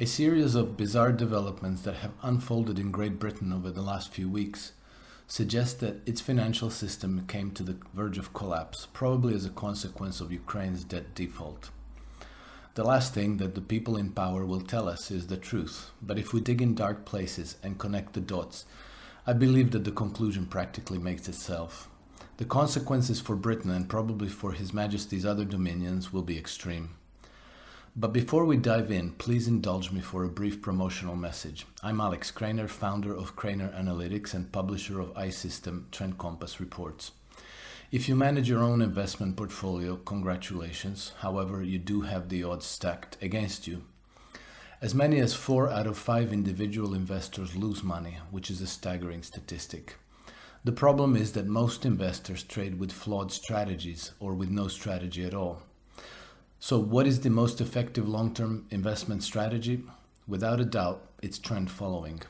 A series of bizarre developments that have unfolded in Great Britain over the last few weeks suggest that its financial system came to the verge of collapse, probably as a consequence of Ukraine's debt default. The last thing that the people in power will tell us is the truth, but if we dig in dark places and connect the dots, I believe that the conclusion practically makes itself. The consequences for Britain and probably for His Majesty's other dominions will be extreme. But before we dive in, please indulge me for a brief promotional message. I'm Alex Krainer, founder of Krainer Analytics and publisher of iSystem TrendCompass reports. If you manage your own investment portfolio, congratulations. However, you do have the odds stacked against you. As many as 4 out of 5 individual investors lose money, which is a staggering statistic. The problem is that most investors trade with flawed strategies or with no strategy at all. So what is the most effective long-term investment strategy? Without a doubt, it's trend following.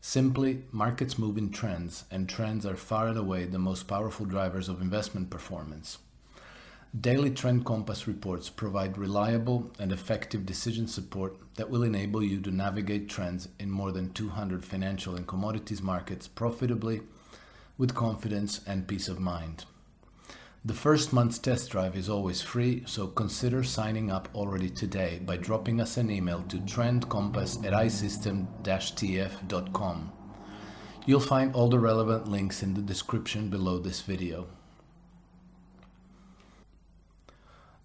Simply, markets move in trends, and trends are far and away the most powerful drivers of investment performance. Daily TrendCompass reports provide reliable and effective decision support that will enable you to navigate trends in more than 200 financial and commodities markets profitably, with confidence and peace of mind. The first month's test drive is always free, so consider signing up already today by dropping us an email to trendcompass@isystem-tf.com. You'll find all the relevant links in the description below this video.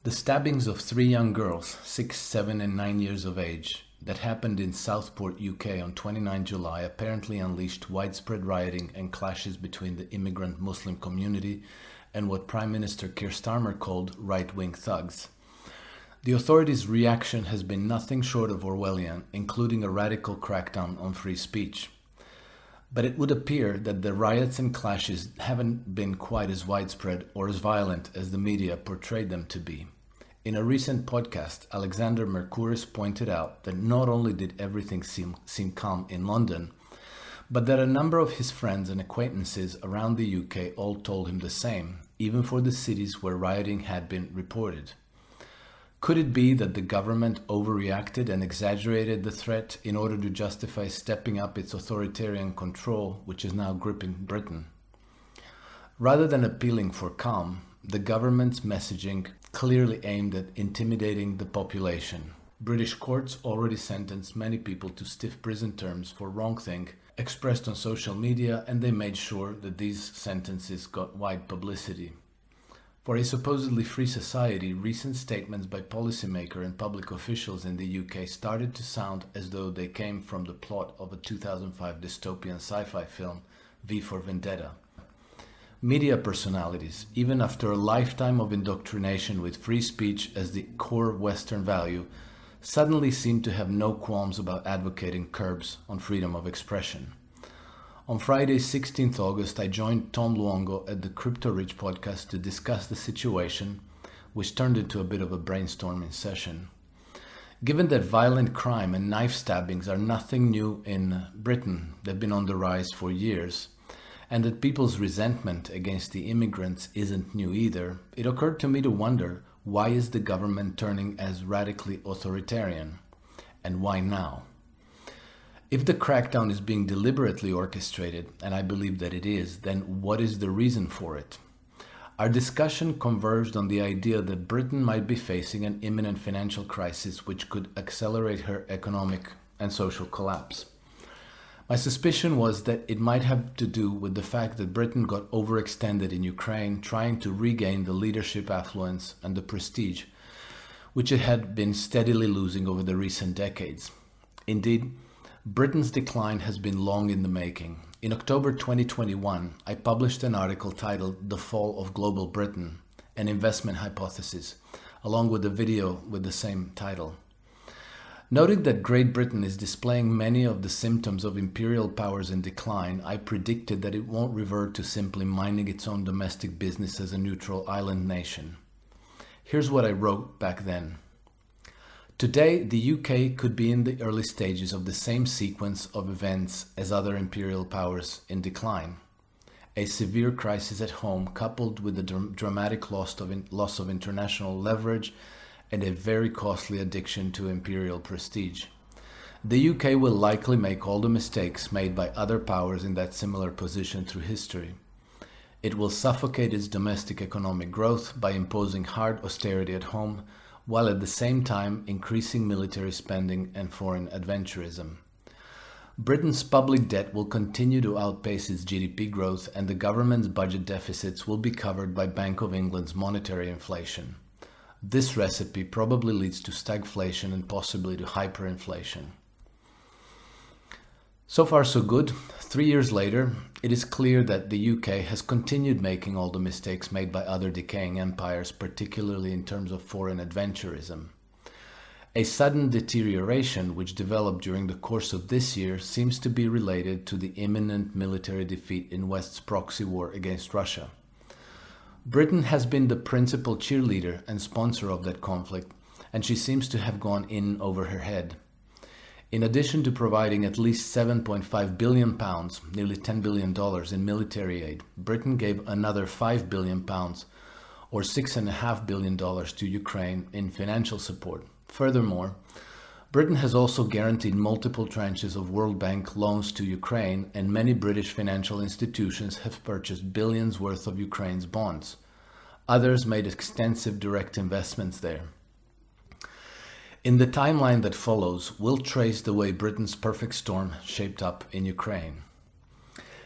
The stabbings of 3 young girls, 6, 7 and 9 years of age, that happened in Southport, UK on 29 July apparently unleashed widespread rioting and clashes between the immigrant Muslim community and what Prime Minister Keir Starmer called right-wing thugs. The authorities' reaction has been nothing short of Orwellian, including a radical crackdown on free speech. But it would appear that the riots and clashes haven't been quite as widespread or as violent as the media portrayed them to be. In a recent podcast, Alexander Mercouris pointed out that not only did everything seem calm in London, but that a number of his friends and acquaintances around the UK all told him the same, even for the cities where rioting had been reported. Could it be that the government overreacted and exaggerated the threat in order to justify stepping up its authoritarian control, which is now gripping Britain? Rather than appealing for calm, the government's messaging clearly aimed at intimidating the population. British courts already sentenced many people to stiff prison terms for wrongthing expressed on social media, and they made sure that these sentences got wide publicity. For a supposedly free society, recent statements by policymakers and public officials in the UK started to sound as though they came from the plot of a 2005 dystopian sci-fi film, V for Vendetta. Media personalities, even after a lifetime of indoctrination with free speech as the core Western value, suddenly seemed to have no qualms about advocating curbs on freedom of expression. On Friday, 16th August, I joined Tom Luongo at the Crypto Rich podcast to discuss the situation, which turned into a bit of a brainstorming session. Given that violent crime and knife stabbings are nothing new in Britain, they've been on the rise for years, and that people's resentment against the immigrants isn't new either, it occurred to me to wonder, why is the government turning as radically authoritarian? And why now? If the crackdown is being deliberately orchestrated, and I believe that it is, then what is the reason for it? Our discussion converged on the idea that Britain might be facing an imminent financial crisis which could accelerate her economic and social collapse. My suspicion was that it might have to do with the fact that Britain got overextended in Ukraine, trying to regain the leadership affluence and the prestige, which it had been steadily losing over the recent decades. Indeed, Britain's decline has been long in the making. In October 2021, I published an article titled The Fall of Global Britain, an Investment Hypothesis, along with a video with the same title. Noting that Great Britain is displaying many of the symptoms of imperial powers in decline, I predicted that it won't revert to simply minding its own domestic business as a neutral island nation. Here's what I wrote back then. Today, the UK could be in the early stages of the same sequence of events as other imperial powers in decline. A severe crisis at home coupled with the dramatic loss of international leverage and a very costly addiction to imperial prestige. The UK will likely make all the mistakes made by other powers in that similar position through history. It will suffocate its domestic economic growth by imposing hard austerity at home, while at the same time increasing military spending and foreign adventurism. Britain's public debt will continue to outpace its GDP growth, and the government's budget deficits will be covered by Bank of England's monetary inflation. This recipe probably leads to stagflation and possibly to hyperinflation. So far so good. 3 years later, it is clear that the UK has continued making all the mistakes made by other decaying empires, particularly in terms of foreign adventurism. A sudden deterioration which developed during the course of this year seems to be related to the imminent military defeat in West's proxy war against Russia. Britain has been the principal cheerleader and sponsor of that conflict, and she seems to have gone in over her head. In addition to providing at least £7.5 billion, nearly $10 billion in military aid, Britain gave another £5 billion, or $6.5 billion to Ukraine in financial support. Furthermore, Britain has also guaranteed multiple tranches of World Bank loans to Ukraine, and many British financial institutions have purchased billions worth of Ukraine's bonds. Others made extensive direct investments there. In the timeline that follows, we'll trace the way Britain's perfect storm shaped up in Ukraine.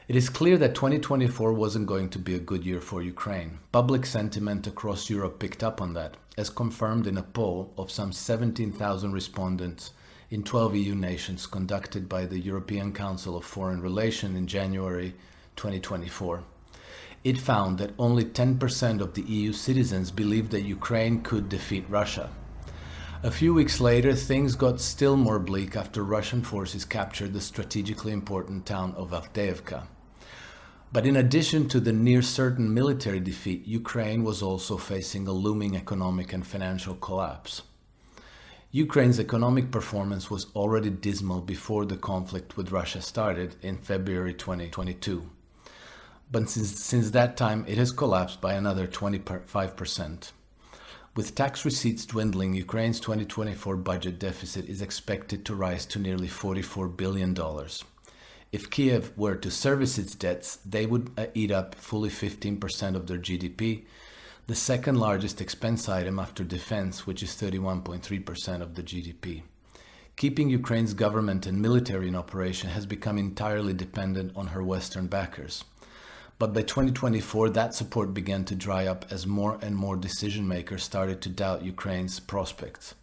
It is clear that 2024 wasn't going to be a good year for Ukraine. Public sentiment across Europe picked up on that, as confirmed in a poll of some 17,000 respondents in 12 EU nations conducted by the European Council of Foreign Relations in January 2024. It found that only 10% of the EU citizens believed that Ukraine could defeat Russia. A few weeks later, things got still more bleak after Russian forces captured the strategically important town of Avdiivka. But in addition to the near-certain military defeat, Ukraine was also facing a looming economic and financial collapse. Ukraine's economic performance was already dismal before the conflict with Russia started in February 2022. But since that time, it has collapsed by another 25%. With tax receipts dwindling, Ukraine's 2024 budget deficit is expected to rise to nearly $44 billion. If Kiev were to service its debts, they would eat up fully 15% of their GDP, the second largest expense item after defense, which is 31.3% of the GDP. Keeping Ukraine's government and military in operation has become entirely dependent on her Western backers. But by 2024, that support began to dry up as more and more decision makers started to doubt Ukraine's prospects.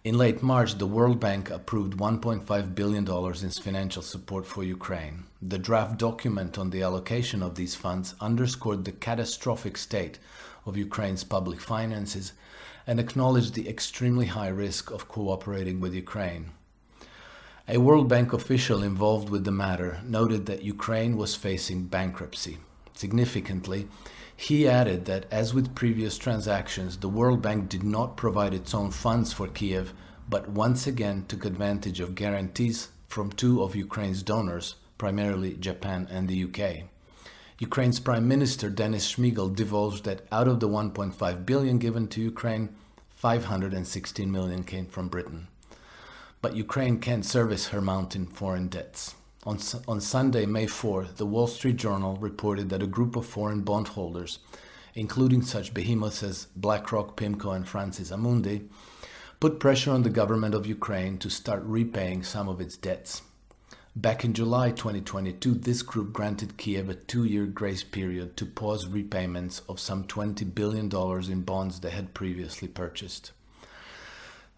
In late March, the World Bank approved $1.5 billion in financial support for Ukraine. The draft document on the allocation of these funds underscored the catastrophic state of Ukraine's public finances and acknowledged the extremely high risk of cooperating with Ukraine. A World Bank official involved with the matter noted that Ukraine was facing bankruptcy. Significantly, he added that, as with previous transactions, the World Bank did not provide its own funds for Kiev, but once again took advantage of guarantees from two of Ukraine's donors, primarily Japan and the UK. Ukraine's Prime Minister Denis Shmyhal divulged that out of the $1.5 billion given to Ukraine, $516 million came from Britain. But Ukraine can't service her mounting foreign debts. On Sunday, May 4, the Wall Street Journal reported that a group of foreign bondholders, including such behemoths as BlackRock, PIMCO, and Francis Amundi, put pressure on the government of Ukraine to start repaying some of its debts. Back in July 2022, this group granted Kiev a 2-year grace period to pause repayments of some $20 billion in bonds they had previously purchased.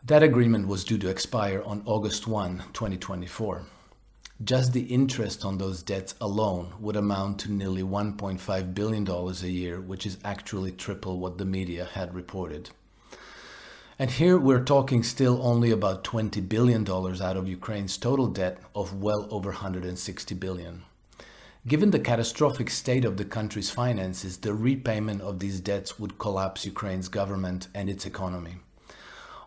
That agreement was due to expire on August 1, 2024. Just the interest on those debts alone would amount to nearly $1.5 billion a year, which is actually triple what the media had reported. And here we're talking still only about $20 billion out of Ukraine's total debt of well over $160 billion. Given the catastrophic state of the country's finances, the repayment of these debts would collapse Ukraine's government and its economy.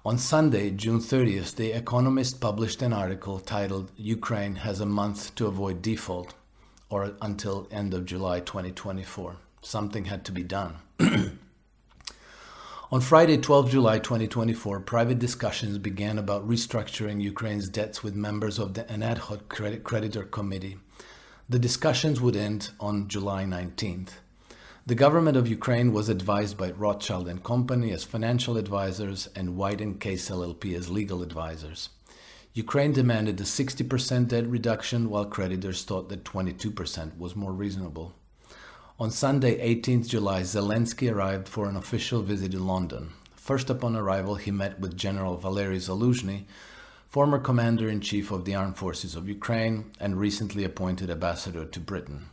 On Sunday, June 30th, The Economist published an article titled "Ukraine has a month to avoid default," or until end of July 2024. Something had to be done. On Friday, 12 July 2024, private discussions began about restructuring Ukraine's debts with members of an ad hoc creditor committee. The discussions would end on July 19th. The government of Ukraine was advised by Rothschild and Company as financial advisors and White & Case LLP as legal advisors. Ukraine demanded a 60% debt reduction, while creditors thought that 22% was more reasonable. On Sunday, 18th July, Zelensky arrived for an official visit in London. First upon arrival, he met with General Valery Zaluzhny, former Commander-in-Chief of the Armed Forces of Ukraine and recently appointed ambassador to Britain.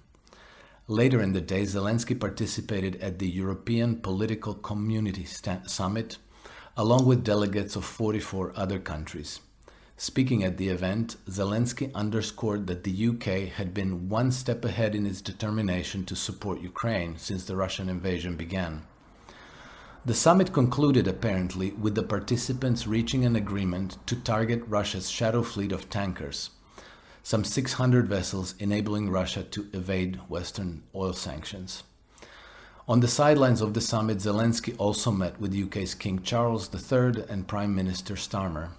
Later in the day, Zelensky participated at the European Political Community Summit, along with delegates of 44 other countries. Speaking at the event, Zelensky underscored that the UK had been one step ahead in its determination to support Ukraine since the Russian invasion began. The summit concluded, apparently, with the participants reaching an agreement to target Russia's shadow fleet of tankers, some 600 vessels, enabling Russia to evade Western oil sanctions. On the sidelines of the summit, Zelensky also met with UK's King Charles III and Prime Minister Starmer.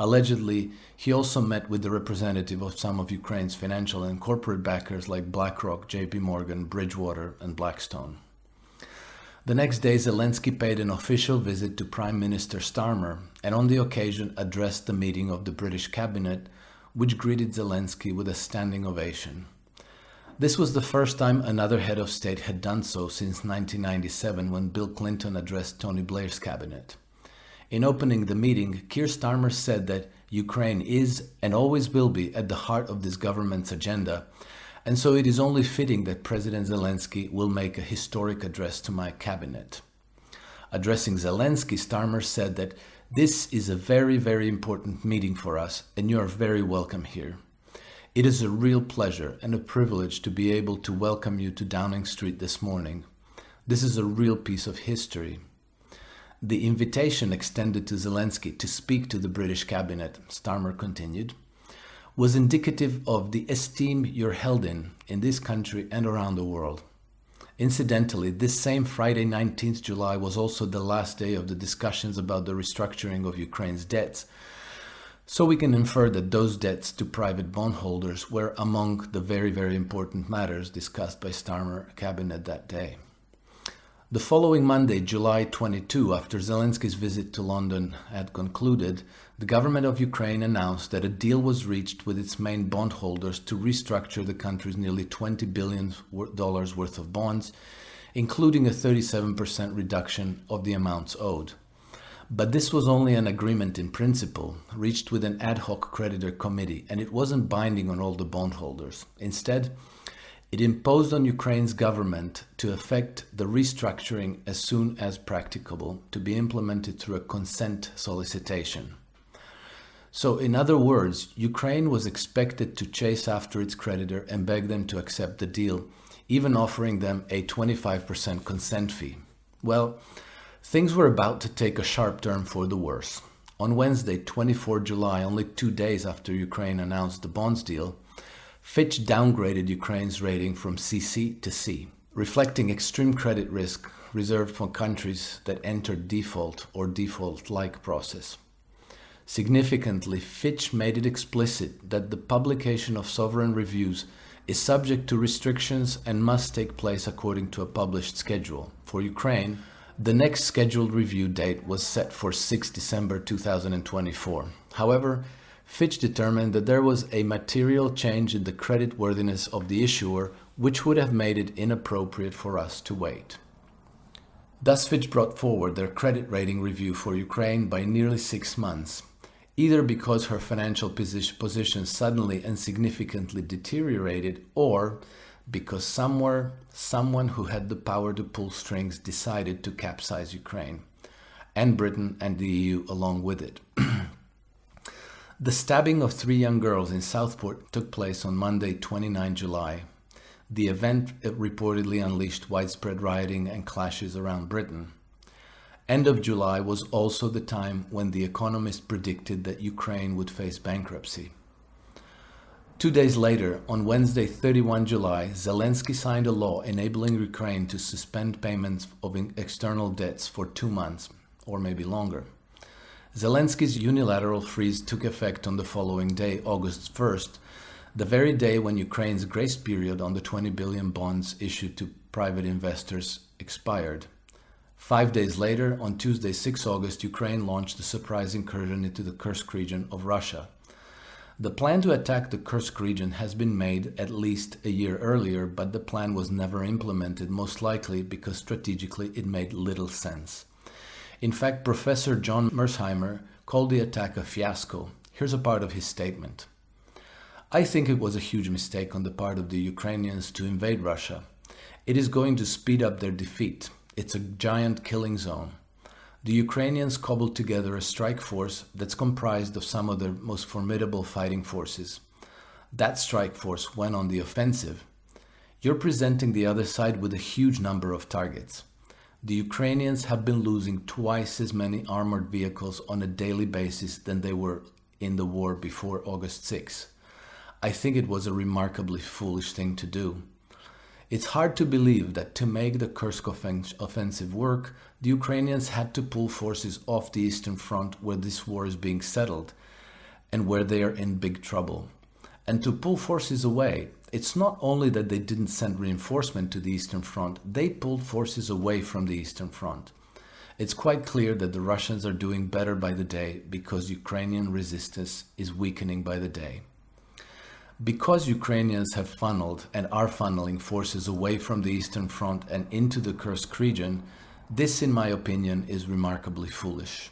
Allegedly, he also met with the representative of some of Ukraine's financial and corporate backers like BlackRock, JP Morgan, Bridgewater, and Blackstone. The next day, Zelensky paid an official visit to Prime Minister Starmer and on the occasion addressed the meeting of the British cabinet, which greeted Zelensky with a standing ovation. This was the first time another head of state had done so since 1997, when Bill Clinton addressed Tony Blair's cabinet. In opening the meeting, Keir Starmer said that Ukraine is and always will be at the heart of this government's agenda, and so it is only fitting that President Zelensky will make a historic address to my cabinet. Addressing Zelensky, Starmer said that this is a very, very important meeting for us, and you are very welcome here. It is a real pleasure and a privilege to be able to welcome you to Downing Street this morning. This is a real piece of history. The invitation extended to Zelensky to speak to the British cabinet, Starmer continued, was indicative of the esteem you're held in this country and around the world. Incidentally, this same Friday, 19th July, was also the last day of the discussions about the restructuring of Ukraine's debts, so we can infer that those debts to private bondholders were among the very, very important matters discussed by Starmer cabinet that day. The following Monday, July 22, after Zelensky's visit to London had concluded, the government of Ukraine announced that a deal was reached with its main bondholders to restructure the country's nearly $20 billion worth of bonds, including a 37% reduction of the amounts owed. But this was only an agreement in principle, reached with an ad hoc creditor committee, and it wasn't binding on all the bondholders. Instead, it imposed on Ukraine's government to effect the restructuring as soon as practicable, to be implemented through a consent solicitation. So, in other words, Ukraine was expected to chase after its creditor and beg them to accept the deal, even offering them a 25% consent fee. Well, things were about to take a sharp turn for the worse. On Wednesday, 24 July, only 2 days after Ukraine announced the bonds deal, Fitch downgraded Ukraine's rating from CC to C, reflecting extreme credit risk reserved for countries that entered default or default-like process. Significantly, Fitch made it explicit that the publication of sovereign reviews is subject to restrictions and must take place according to a published schedule. For Ukraine, the next scheduled review date was set for 6 December 2024. However, Fitch determined that there was a material change in the creditworthiness of the issuer, which would have made it inappropriate for us to wait. Thus, Fitch brought forward their credit rating review for Ukraine by nearly 6 months, either because her financial position suddenly and significantly deteriorated, or because someone who had the power to pull strings decided to capsize Ukraine, and Britain and the EU along with it. The stabbing of 3 young girls in Southport took place on Monday, 29 July. The event reportedly unleashed widespread rioting and clashes around Britain. End of July was also the time when The Economist predicted that Ukraine would face bankruptcy. 2 days later, on Wednesday, 31 July, Zelensky signed a law enabling Ukraine to suspend payments of external debts for 2 months, or maybe longer. Zelensky's unilateral freeze took effect on the following day, August 1st, the very day when Ukraine's grace period on the 20 billion bonds issued to private investors expired. 5 days later, on Tuesday, 6 August, Ukraine launched a surprise incursion into the Kursk region of Russia. The plan to attack the Kursk region has been made at least a year earlier, but the plan was never implemented, most likely because strategically it made little sense. In fact, Professor John Mersheimer called the attack a fiasco. Here's a part of his statement. I think it was a huge mistake on the part of the Ukrainians to invade Russia. It is going to speed up their defeat. It's a giant killing zone. The Ukrainians cobbled together a strike force that's comprised of some of their most formidable fighting forces. That strike force went on the offensive. You're presenting the other side with a huge number of targets. The Ukrainians have been losing twice as many armored vehicles on a daily basis than they were in the war before August 6. I think it was a remarkably foolish thing to do. It's hard to believe that to make the Kursk offensive work, the Ukrainians had to pull forces off the Eastern Front where this war is being settled and where they are in big trouble. And to pull forces away, it's not only that they didn't send reinforcement to the Eastern Front, they pulled forces away from the Eastern Front. It's quite clear that the Russians are doing better by the day because Ukrainian resistance is weakening by the day. Because Ukrainians have funneled and are funneling forces away from the Eastern Front and into the Kursk region, this, in my opinion, is remarkably foolish.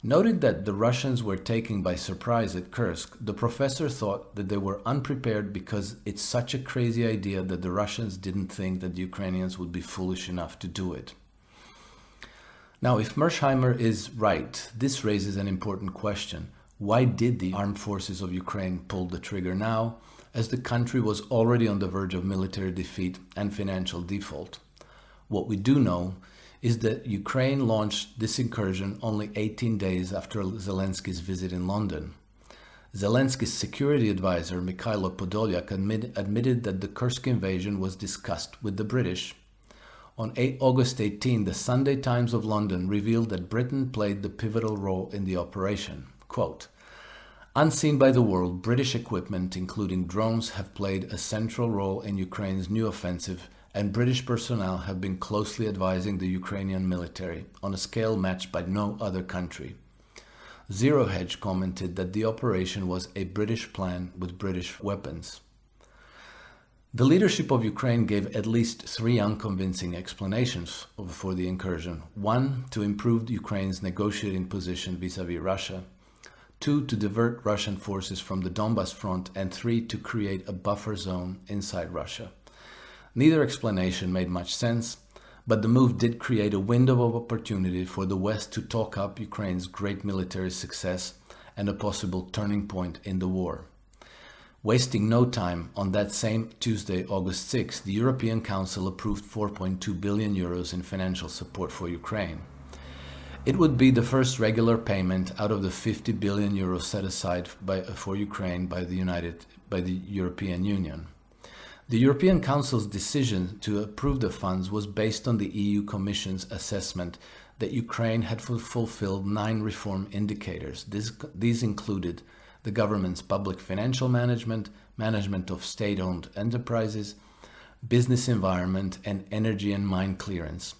Noting that the Russians were taken by surprise at Kursk, the professor thought that they were unprepared because it's such a crazy idea that the Russians didn't think that the Ukrainians would be foolish enough to do it. Now, if Mersheimer is right, this raises an important question. Why did the armed forces of Ukraine pull the trigger now, as the country was already on the verge of military defeat and financial default? What we do know is that Ukraine launched this incursion only 18 days after Zelensky's visit in London. Zelensky's security advisor, Mikhailo Podolyak, admitted that the Kursk invasion was discussed with the British. On August 18, the Sunday Times of London revealed that Britain played the pivotal role in the operation. Quote, unseen by the world, British equipment, including drones, have played a central role in Ukraine's new offensive, and British personnel have been closely advising the Ukrainian military on a scale matched by no other country. Zero Hedge commented that the operation was a British plan with British weapons. The leadership of Ukraine gave at least 3 unconvincing explanations for the incursion. 1, to improve Ukraine's negotiating position vis-à-vis Russia. 2, to divert Russian forces from the Donbas front, and 3, to create a buffer zone inside Russia. Neither explanation made much sense, but the move did create a window of opportunity for the West to talk up Ukraine's great military success and a possible turning point in the war. Wasting no time, on that same Tuesday, August 6, the European Council approved 4.2 billion euros in financial support for Ukraine. It would be the first regular payment out of the 50 billion euros set aside for Ukraine by the European Union. The European Council's decision to approve the funds was based on the EU Commission's assessment that Ukraine had fulfilled 9 reform indicators. These included the government's public financial management, management of state-owned enterprises, business environment, and energy and mine clearance.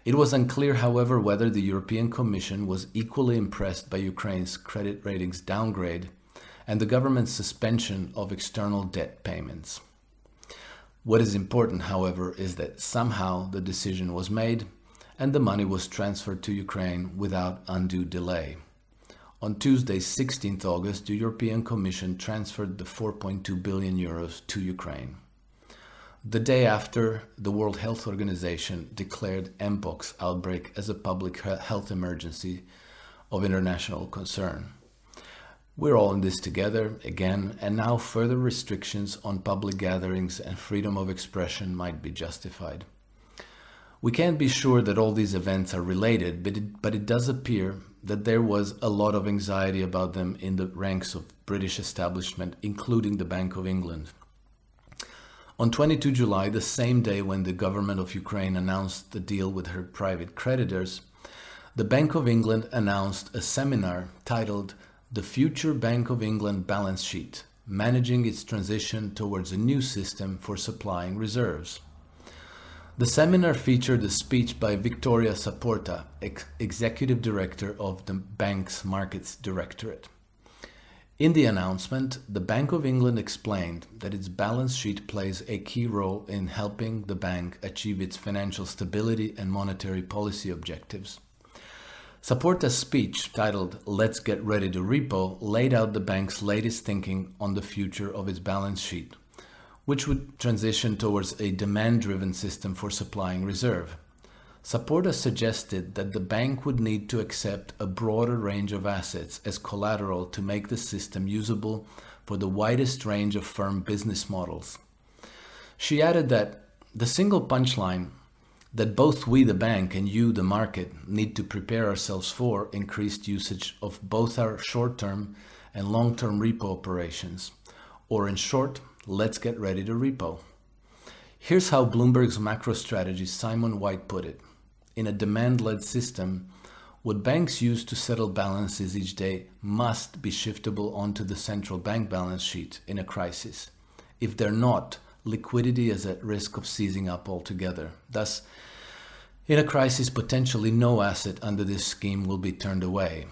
It was unclear, however, whether the European Commission was equally impressed by Ukraine's credit ratings downgrade and the government's suspension of external debt payments. What is important, however, is that somehow the decision was made and the money was transferred to Ukraine without undue delay. On Tuesday, 16th August, the European Commission transferred the 4.2 billion euros to Ukraine. The day after, the World Health Organization declared Mpox outbreak as a public health emergency of international concern. We're all in this together again, and now further restrictions on public gatherings and freedom of expression might be justified. We can't be sure that all these events are related, but it does appear that there was a lot of anxiety about them in the ranks of British establishment, including the Bank of England. On 22 July, the same day when the government of Ukraine announced the deal with her private creditors, the Bank of England announced a seminar titled The Future Bank of England Balance Sheet, Managing its Transition Towards a New System for Supplying Reserves. The seminar featured a speech by Victoria Saporta, Executive Director of the bank's Markets Directorate. In the announcement, the Bank of England explained that its balance sheet plays a key role in helping the bank achieve its financial stability and monetary policy objectives. Saporta's speech, titled Let's Get Ready to Repo, laid out the bank's latest thinking on the future of its balance sheet, which would transition towards a demand-driven system for supplying reserve. Saporta suggested that the bank would need to accept a broader range of assets as collateral to make the system usable for the widest range of firm business models. She added that the single punchline that both we, the bank, and you, the market, need to prepare ourselves for increased usage of both our short-term and long-term repo operations, or in short, let's get ready to repo. Here's how Bloomberg's macro strategist Simon White put it. In a demand-led system, what banks use to settle balances each day must be shiftable onto the central bank balance sheet in a crisis. If they're not, liquidity is at risk of seizing up altogether. Thus, in a crisis, potentially no asset under this scheme will be turned away.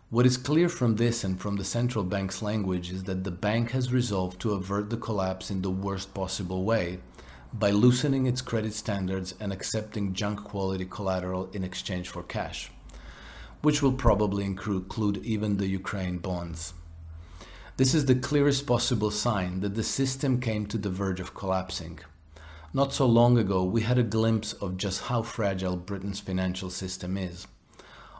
What is clear from this and from the central bank's language is that the bank has resolved to avert the collapse in the worst possible way by loosening its credit standards and accepting junk quality collateral in exchange for cash, which will probably include even the Ukraine bonds. This is the clearest possible sign that the system came to the verge of collapsing. Not so long ago, we had a glimpse of just how fragile Britain's financial system is.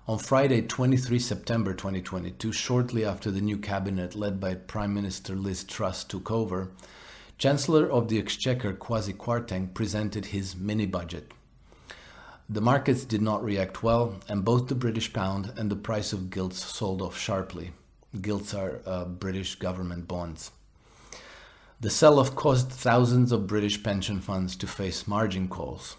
On Friday, 23 September 2022, shortly after the new cabinet led by Prime Minister Liz Truss took over, Chancellor of the Exchequer Kwasi Kwarteng presented his mini-budget. The markets did not react well, and both the British pound and the price of gilts sold off sharply. Gilts are British government bonds. The sell-off caused thousands of British pension funds to face margin calls.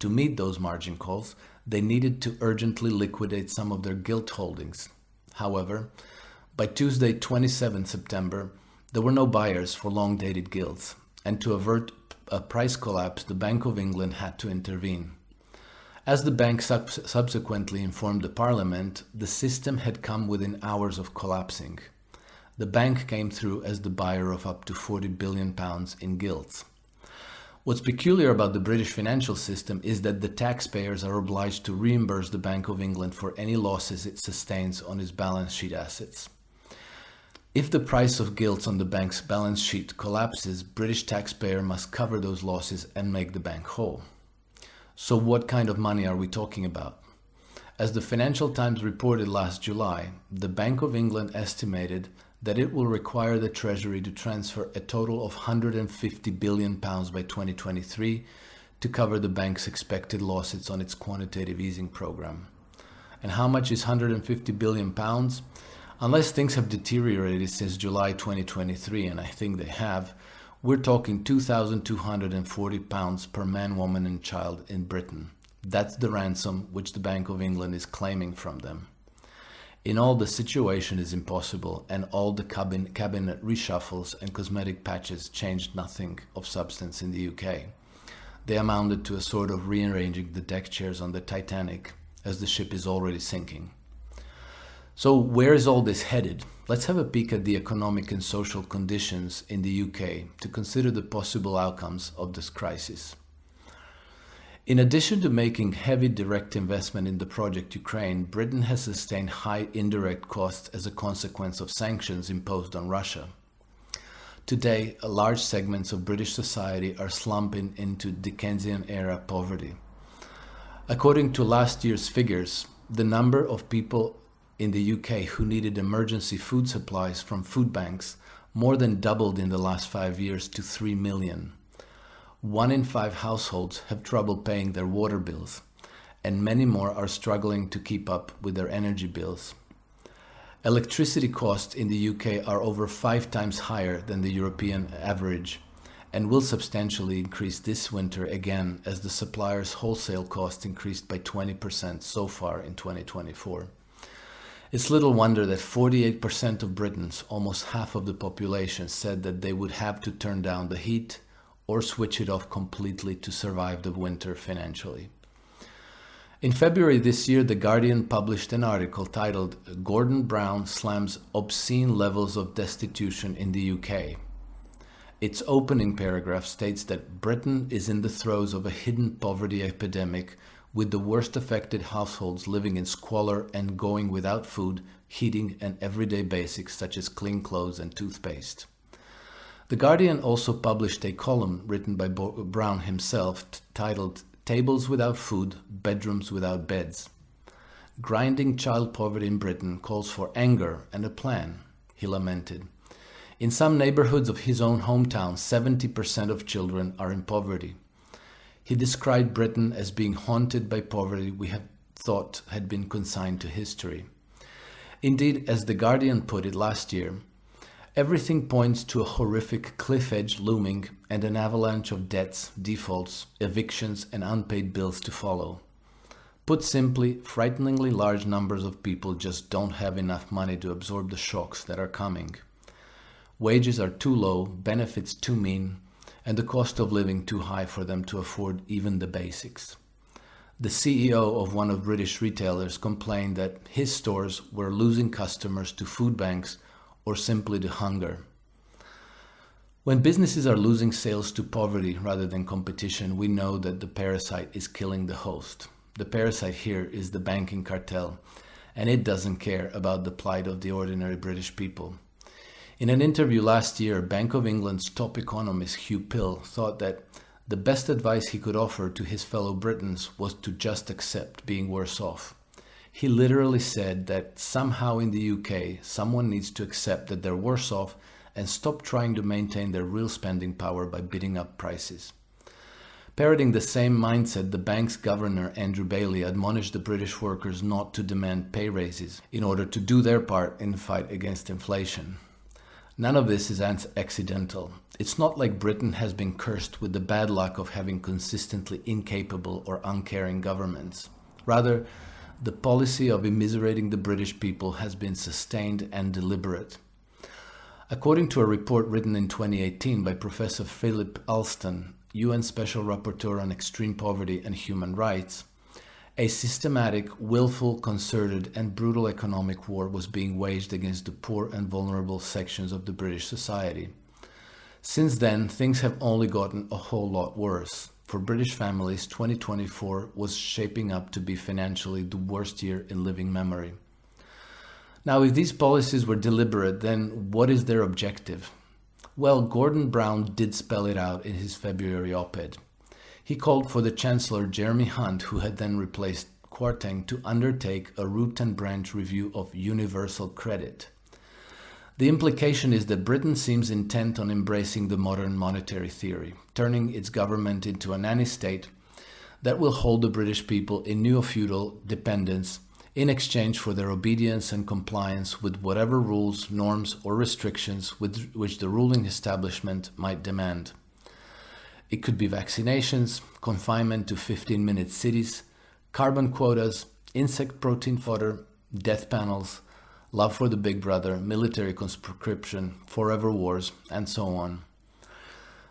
To meet those margin calls, they needed to urgently liquidate some of their gilt holdings. However, by Tuesday, 27 September, there were no buyers for long-dated gilts, and to avert a price collapse, the Bank of England had to intervene. As the bank subsequently informed the Parliament, the system had come within hours of collapsing. The bank came through as the buyer of up to £40 billion in gilts. What's peculiar about the British financial system is that the taxpayers are obliged to reimburse the Bank of England for any losses it sustains on its balance sheet assets. If the price of gilts on the bank's balance sheet collapses, British taxpayer must cover those losses and make the bank whole. So what kind of money are we talking about? As the Financial Times reported last July, the Bank of England estimated that it will require the Treasury to transfer a total of £150 billion by 2023 to cover the bank's expected losses on its quantitative easing program. And how much is £150 billion? Unless things have deteriorated since July 2023, and I think they have, we're talking £2,240 per man, woman and child in Britain. That's the ransom which the Bank of England is claiming from them. In all, the situation is impossible, and all the cabinet reshuffles and cosmetic patches changed nothing of substance in the UK. They amounted to a sort of rearranging the deck chairs on the Titanic, as the ship is already sinking. So where is all this headed? Let's have a peek at the economic and social conditions in the UK to consider the possible outcomes of this crisis. In addition to making heavy direct investment in the project Ukraine, Britain has sustained high indirect costs as a consequence of sanctions imposed on Russia. Today, large segments of British society are slumping into Dickensian-era poverty. According to last year's figures, the number of people in the UK who needed emergency food supplies from food banks more than doubled in the last 5 years to 3 million. 1 in 5 households have trouble paying their water bills, and many more are struggling to keep up with their energy bills. Electricity costs in the UK are over 5 times higher than the European average, and will substantially increase this winter again as the suppliers' wholesale cost increased by 20% so far in 2024. It's little wonder that 48% of Britons, almost half of the population, said that they would have to turn down the heat or switch it off completely to survive the winter financially. In February this year, The Guardian published an article titled "Gordon Brown Slams Obscene Levels of Destitution in the UK." Its opening paragraph states that Britain is in the throes of a hidden poverty epidemic, with the worst affected households living in squalor and going without food, heating, and everyday basics such as clean clothes and toothpaste. The Guardian also published a column written by Brown himself titled "Tables Without Food, Bedrooms Without Beds." Grinding child poverty in Britain calls for anger and a plan, he lamented. In some neighborhoods of his own hometown, 70% of children are in poverty. He described Britain as being haunted by poverty we have thought had been consigned to history. Indeed, as The Guardian put it last year, everything points to a horrific cliff edge looming and an avalanche of debts, defaults, evictions, and unpaid bills to follow. Put simply, frighteningly large numbers of people just don't have enough money to absorb the shocks that are coming. Wages are too low, benefits too mean, and the cost of living too high for them to afford even the basics. The CEO of one of British retailers complained that his stores were losing customers to food banks or simply to hunger. When businesses are losing sales to poverty rather than competition, we know that the parasite is killing the host. The parasite here is the banking cartel, and it doesn't care about the plight of the ordinary British people. In an interview last year, Bank of England's top economist Hugh Pill thought that the best advice he could offer to his fellow Britons was to just accept being worse off. He literally said that somehow in the UK, someone needs to accept that they're worse off and stop trying to maintain their real spending power by bidding up prices. Parroting the same mindset, the bank's governor, Andrew Bailey, admonished the British workers not to demand pay raises in order to do their part in the fight against inflation. None of this is accidental. It's not like Britain has been cursed with the bad luck of having consistently incapable or uncaring governments. Rather, the policy of immiserating the British people has been sustained and deliberate. According to a report written in 2018 by Professor Philip Alston, UN Special Rapporteur on Extreme Poverty and Human Rights, a systematic, willful, concerted, and brutal economic war was being waged against the poor and vulnerable sections of the British society. Since then, things have only gotten a whole lot worse. For British families, 2024 was shaping up to be financially the worst year in living memory. Now, if these policies were deliberate, then what is their objective? Well, Gordon Brown did spell it out in his February op-ed. He called for the Chancellor Jeremy Hunt, who had then replaced Kwarteng, to undertake a root and branch review of universal credit. The implication is that Britain seems intent on embracing the modern monetary theory, turning its government into a nanny state that will hold the British people in neo-feudal dependence in exchange for their obedience and compliance with whatever rules, norms, or restrictions which the ruling establishment might demand. It could be vaccinations, confinement to 15-minute cities, carbon quotas, insect protein fodder, death panels, love for the big brother, military conscription, forever wars, and so on.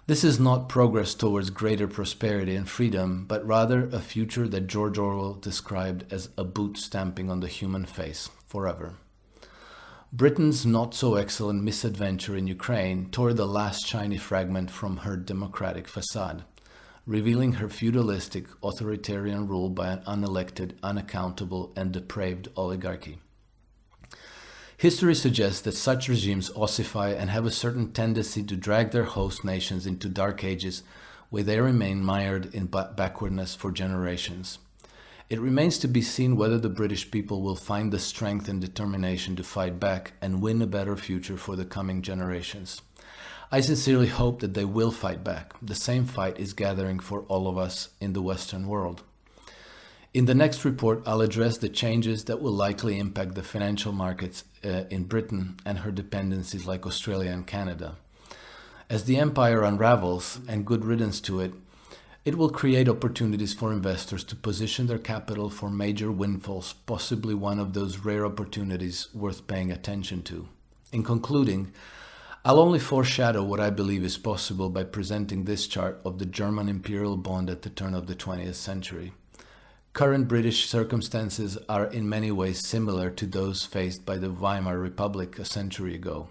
This is not progress towards greater prosperity and freedom, but rather a future that George Orwell described as a boot stamping on the human face forever. Britain's not-so-excellent misadventure in Ukraine tore the last shiny fragment from her democratic facade, revealing her feudalistic, authoritarian rule by an unelected, unaccountable, and depraved oligarchy. History suggests that such regimes ossify and have a certain tendency to drag their host nations into dark ages where they remain mired in backwardness for generations. It remains to be seen whether the British people will find the strength and determination to fight back and win a better future for the coming generations. I sincerely hope that they will fight back. The same fight is gathering for all of us in the Western world. In the next report, I'll address the changes that will likely impact the financial markets in Britain and her dependencies like Australia and Canada. As the empire unravels, and good riddance to it, it will create opportunities for investors to position their capital for major windfalls, possibly one of those rare opportunities worth paying attention to. In concluding, I'll only foreshadow what I believe is possible by presenting this chart of the German imperial bond at the turn of the 20th century. Current British circumstances are in many ways similar to those faced by the Weimar Republic a century ago.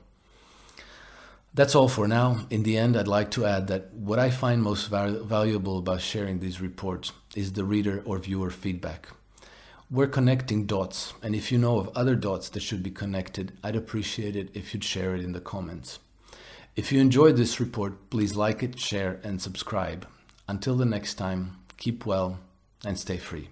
That's all for now. In the end, I'd like to add that what I find most valuable about sharing these reports is the reader or viewer feedback. We're connecting dots, and if you know of other dots that should be connected, I'd appreciate it if you'd share it in the comments. If you enjoyed this report, please like it, share, and subscribe. Until the next time, keep well and stay free.